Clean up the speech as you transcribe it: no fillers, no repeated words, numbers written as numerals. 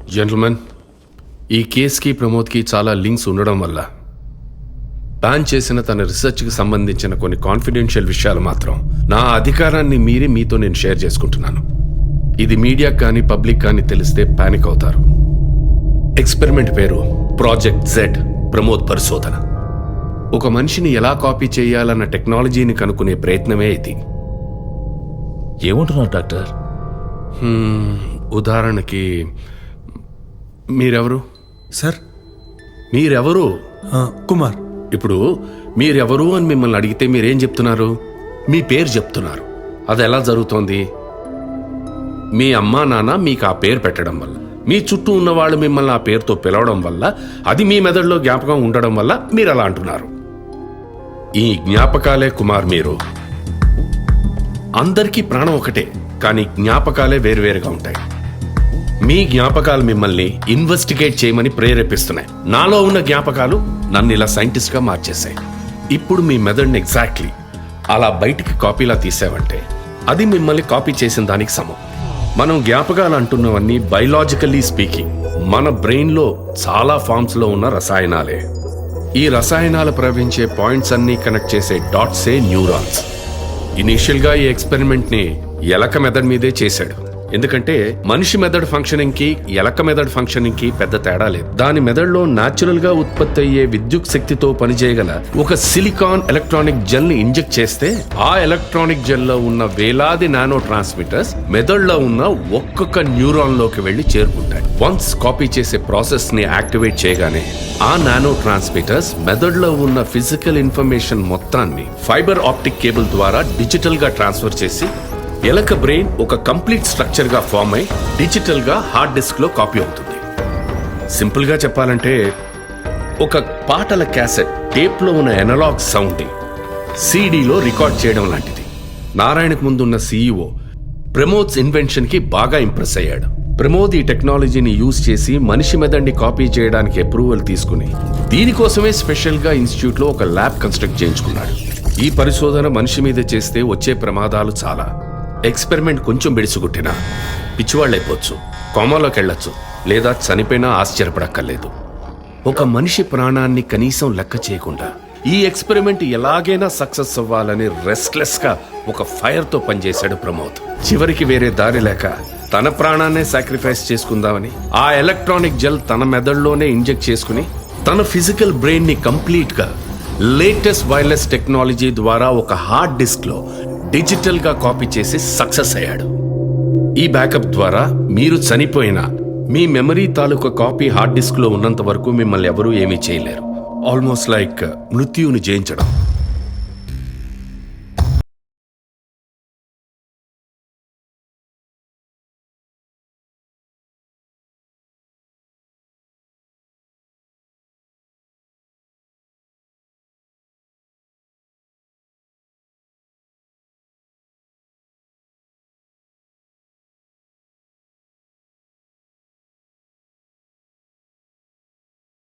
Gentlemen, ఈ కేసుకి ప్రమోద్కి చాలా లింక్స్ ఉండడం వల్ల ప్లాన్ చేసిన తన రీసెర్చ్కి సంబంధించిన కొన్ని కాన్ఫిడెన్షియల్ విషయాలు మాత్రం నా అధికారాన్ని మీరి మీతో నేను షేర్ చేసుకుంటున్నాను. ఇది మీడియాకి కానీ పబ్లిక్ కానీ తెలిస్తే పానిక్ అవుతారు. ఎక్స్పెరిమెంట్ పేరు ప్రాజెక్ట్ జెడ్, ప్రమోద్ పరిశోధన. ఒక మనిషిని ఎలా కాపీ చేయాలన్న టెక్నాలజీని కనుక్కునే ప్రయత్నమే ఇది. ఏమంటున్నారు డాక్టర్? ఉదాహరణకి మీరెవరు? సార్ మీరెవరు? కుమార్. ఇప్పుడు మీరెవరు అని మిమ్మల్ని అడిగితే మీరేం చెప్తున్నారు? మీ పేరు చెప్తున్నారు. అది ఎలా జరుగుతోంది? మీ అమ్మా నాన్న మీకు ఆ పేరు పెట్టడం వల్ల, మీ చుట్టూ ఉన్నవాళ్ళు మిమ్మల్ని ఆ పేరుతో పిలవడం వల్ల, అది మీ మెదడులో జ్ఞాపకం ఉండడం వల్ల మీరు అలా అంటున్నారు. ఈ జ్ఞాపకాలే కుమార్ మీరు. అందరికీ ప్రాణం ఒకటే, కానీ జ్ఞాపకాలే వేరువేరుగా ఉంటాయి. మీ జ్ఞాపకాలు మిమ్మల్ని ఇన్వెస్టిగేట్ చేయమని ప్రేరేపిస్తున్నాయి. నాలో ఉన్న జ్ఞాపకాలు నన్ను ఇలా సైంటిస్ట్గా మార్చేశాయి. ఇప్పుడు మీ మెదడుని ఎగ్జాక్ట్లీ అలా బయటికి కాపీలా తీసావంటే అది మిమ్మల్ని కాపీ చేసిన దానికి సమం. మనం జ్ఞాపకాలు అంటున్నవన్నీ బయలాజికల్లీ స్పీకింగ్ మన బ్రెయిన్లో చాలా ఫామ్స్లో ఉన్న రసాయనాలే. ఈ రసాయనాలు ప్రవహించే పాయింట్స్ అన్నీ కనెక్ట్ చేసే డాట్సే న్యూరాన్స్. ఇనీషియల్గా ఈ ఎక్స్పెరిమెంట్ని ఎలక మెదడు మీదే చేశాడు. ఎందుకంటే మనిషి మెదడు ఫంక్షనింగ్ కి ఎలక మెదడు ఫంక్షనింగ్ కి పెద్ద తేడా లేదు. దాని మెదడులో న్యాచురల్ గా ఉత్పత్తి అయ్యే విద్యుత్ శక్తితో పనిచేయగల ఒక సిలికాన్ ఎలక్ట్రానిక్ జెల్ ని ఇంజెక్ట్ చేస్తే ఆ ఎలక్ట్రానిక్ జెల్ లో ఉన్న వేలాది నానో ట్రాన్స్మిటర్స్ మెదడులో ఉన్న ఒక్కొక్క న్యూరాన్ లోకి వెళ్లి చేరుకుంటాయి. వన్స్ కాపీ చేసే ప్రాసెస్ ని యాక్టివేట్ చేయగానే ఆ నానో ట్రాన్స్మిటర్స్ మెదడులో ఉన్న ఫిజికల్ ఇన్ఫర్మేషన్ మొత్తాన్ని ఫైబర్ ఆప్టిక్ కేబుల్ ద్వారా డిజిటల్ గా ట్రాన్స్ఫర్ చేసి ఎలక బ్రెయిన్ ఒక కంప్లీట్ స్ట్రక్చర్ గా ఫామ్ అయి డిజిటల్ గా హార్డ్ డిస్క్ లో కాపీ అవుతుంది. సింపుల్ గా చెప్పాలంటే ఒక పాటల క్యాసెట్ టేప్ లో ఉన్న ఎనలాగ్ సౌండ్ ని సీడీలో రికార్డ్ చేయడం లాంటిది. నారాయణకు ముందున్న సీఈఓ ప్రమోద్స్ ఇన్వెన్షన్ కి బాగా ఇంప్రెస్ అయ్యాడు. ప్రమోద్ ఈ టెక్నాలజీని యూజ్ చేసి మనిషి మెదడుని కాపీ చేయడానికి అప్రూవల్ తీసుకుని దీనికోసమే స్పెషల్ గా ఇన్స్టిట్యూట్ లో ఒక ల్యాబ్ కన్స్ట్రక్ట్ చేయించుకున్నాడు. ఈ పరిశోధన మనిషి మీద చేస్తే వచ్చే ప్రమాదాలు చాలా. ఎక్స్పెరిమెంట్ కొంచెం బెడిసిగుట్టినా పిచ్చివాళ్ళైపోవచ్చు, కోమాలోకి వెళ్ళొచ్చు, లేదా చనిపోయినా ఆశ్చర్యపడక్కర్లేదు. ఒక మనిషి ప్రాణాన్ని కనీసం లెక్క చేయకుండా ఈ ఎక్స్పెరిమెంట్ ఎలాగైనా సక్సెస్ అవ్వాలని రెస్ట్లెస్ గా ఒక ఫైర్ తో పనిచేశాడు ప్రమోద్. చివరికి వేరే దారి లేక తన ప్రాణాన్నే సాక్రిఫైస్ చేసుకుందామని ఆ ఎలక్ట్రానిక్ జెల్ తన మెదడులోనే ఇంజెక్ట్ చేసుకుని తన ఫిజికల్ బ్రెయిన్ ని కంప్లీట్ గా లేటెస్ట్ వైర్లెస్ టెక్నాలజీ ద్వారా ఒక హార్డ్ డిస్క్ లో డిజిటల్ గా కాపీ చేసి సక్సెస్ అయ్యాడు. ఈ బ్యాకప్ ద్వారా మీరు చనిపోయినా మీ మెమరీ తాలూకా కాపీ హార్డ్ డిస్క్ లో ఉన్నంత వరకు మిమ్మల్ని ఎవరూ ఏమీ చేయలేరు. ఆల్మోస్ట్ లైక్ మృత్యువుని జయించడం.